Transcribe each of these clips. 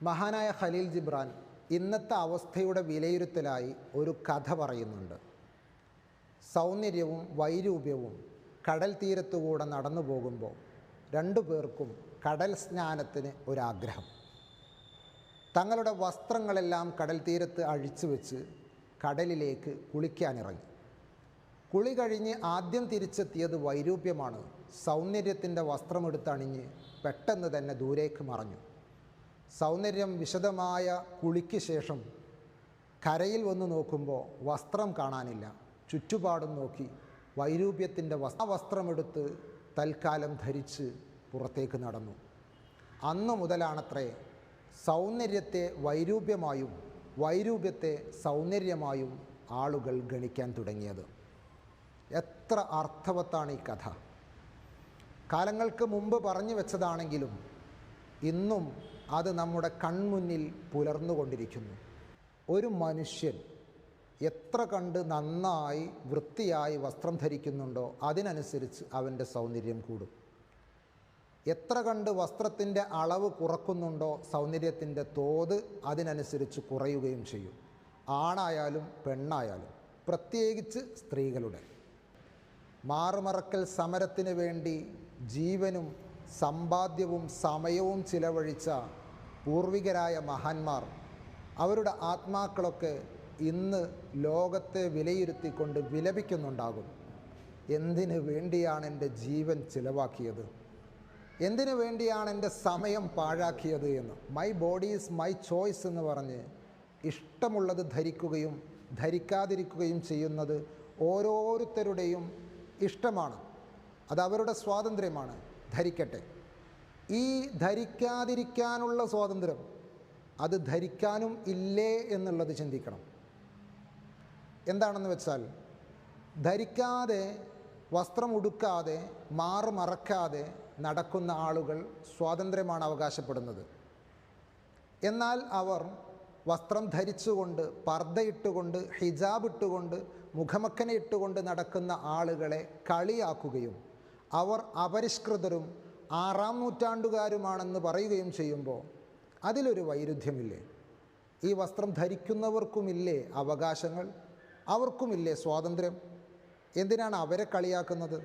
മഹാനായ ഖലീൽ ജിബ്രാൻ ഇന്നത്തെ അവസ്ഥയുടെ വിലയിരുത്തലായി ഒരു കഥ പറയുന്നുണ്ട്. സൗന്ദര്യവും വൈരൂപ്യവും കടൽ തീരത്തുകൂടെ നടന്നു പോകുമ്പോൾ രണ്ടു പേർക്കും കടൽ സ്നാനത്തിന് ഒരാഗ്രഹം. തങ്ങളുടെ വസ്ത്രങ്ങളെല്ലാം കടൽ തീരത്ത് അഴിച്ചു വെച്ച് കടലിലേക്ക് കുളിക്കാനിറങ്ങി. കുളി കഴിഞ്ഞ് ആദ്യം തിരിച്ചെത്തിയത് വൈരൂപ്യമാണ്. സൗന്ദര്യത്തിൻ്റെ വസ്ത്രമെടുത്തണിഞ്ഞ് പെട്ടെന്ന് തന്നെ ദൂരേക്ക് മറഞ്ഞു. സൗന്ദര്യം വിശദമായ കുളിക്ക് ശേഷം കരയിൽ വന്ന് നോക്കുമ്പോൾ വസ്ത്രം കാണാനില്ല. ചുറ്റുപാടും നോക്കി വൈരൂപ്യത്തിൻ്റെ വസ്ത്രമെടുത്ത് തൽക്കാലം ധരിച്ച് പുറത്തേക്ക് നടന്നു. അന്നു മുതലാണത്രേ സൗന്ദര്യത്തെ വൈരൂപ്യമായും വൈരൂപ്യത്തെ സൗന്ദര്യമായും ആളുകൾ ഗണിക്കാൻ തുടങ്ങിയത്. എത്ര അർത്ഥവത്താണ് ഈ കഥ! കാലങ്ങൾക്ക് മുമ്പ് പറഞ്ഞു വെച്ചതാണെങ്കിലും ഇന്നും അത് നമ്മുടെ കൺമുന്നിൽ പുലർന്നുകൊണ്ടിരിക്കുന്നു. ഒരു മനുഷ്യൻ എത്ര കണ്ട് നന്നായി വൃത്തിയായി വസ്ത്രം ധരിക്കുന്നുണ്ടോ അതിനനുസരിച്ച് അവൻ്റെ സൗന്ദര്യം കൂടും. എത്ര കണ്ട് വസ്ത്രത്തിൻ്റെ അളവ് കുറക്കുന്നുണ്ടോ സൗന്ദര്യത്തിൻ്റെ തോത് അതിനനുസരിച്ച് കുറയുകയും ചെയ്യും. ആണായാലും പെണ്ണായാലും, പ്രത്യേകിച്ച് സ്ത്രീകളുടെ. മാറുമറക്കൽ സമരത്തിന് വേണ്ടി ജീവനും സമ്പാദ്യവും സമയവും ചിലവഴിച്ച പൂർവികരായ മഹാന്മാർ, അവരുടെ ആത്മാക്കളൊക്കെ ഇന്ന് ലോകത്തെ വിലയിരുത്തിക്കൊണ്ട് വിലപിക്കുന്നുണ്ടാകും. എന്തിനു വേണ്ടിയാണ് എൻ്റെ ജീവൻ ചിലവാക്കിയത്, എന്തിനു വേണ്ടിയാണ് എൻ്റെ സമയം പാഴാക്കിയത് എന്ന്. My body is my choice എന്ന് പറഞ്ഞ് ഇഷ്ടമുള്ളത് ധരിക്കുകയും ധരിക്കാതിരിക്കുകയും ചെയ്യുന്നത് ഓരോരുത്തരുടെയും ഇഷ്ടമാണ്. അത് അവരുടെ സ്വാതന്ത്ര്യമാണ്. ധരിക്കട്ടെ. ഈ ധരിക്കാതിരിക്കാനുള്ള സ്വാതന്ത്ര്യം അത് ധരിക്കാനും ഇല്ലേ എന്നുള്ളത് ചിന്തിക്കണം. എന്താണെന്ന് വെച്ചാൽ, ധരിക്കാതെ വസ്ത്രം ഉടുക്കാതെ മറക്കാതെ നടക്കുന്ന ആളുകൾ സ്വാതന്ത്ര്യമാണ് അവകാശപ്പെടുന്നത്. എന്നാൽ അവർ വസ്ത്രം ധരിച്ചുകൊണ്ട്, പർദ്ദയിട്ടുകൊണ്ട്, ഹിജാബ് ഇട്ടുകൊണ്ട്, മുഖമക്കന ഇട്ടുകൊണ്ട് നടക്കുന്ന ആളുകളെ കളിയാക്കുകയും അവർ അപരിഷ്കൃതരും 6ാം നൂറ്റാണ്ടുകാരുമാണെന്ന് പറയുകയും ചെയ്യുമ്പോൾ അതിലൊരു വൈരുദ്ധ്യമില്ലേ? ഈ വസ്ത്രം ധരിക്കുന്നവർക്കുമില്ലേ അവകാശങ്ങൾ? അവർക്കുമില്ലേ സ്വാതന്ത്ര്യം? എന്തിനാണ് അവരെ കളിയാക്കുന്നത്?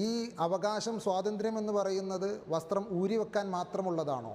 ഈ അവകാശം, സ്വാതന്ത്ര്യം എന്ന് പറയുന്നത് വസ്ത്രം ഊരിവെക്കാൻ മാത്രമുള്ളതാണോ?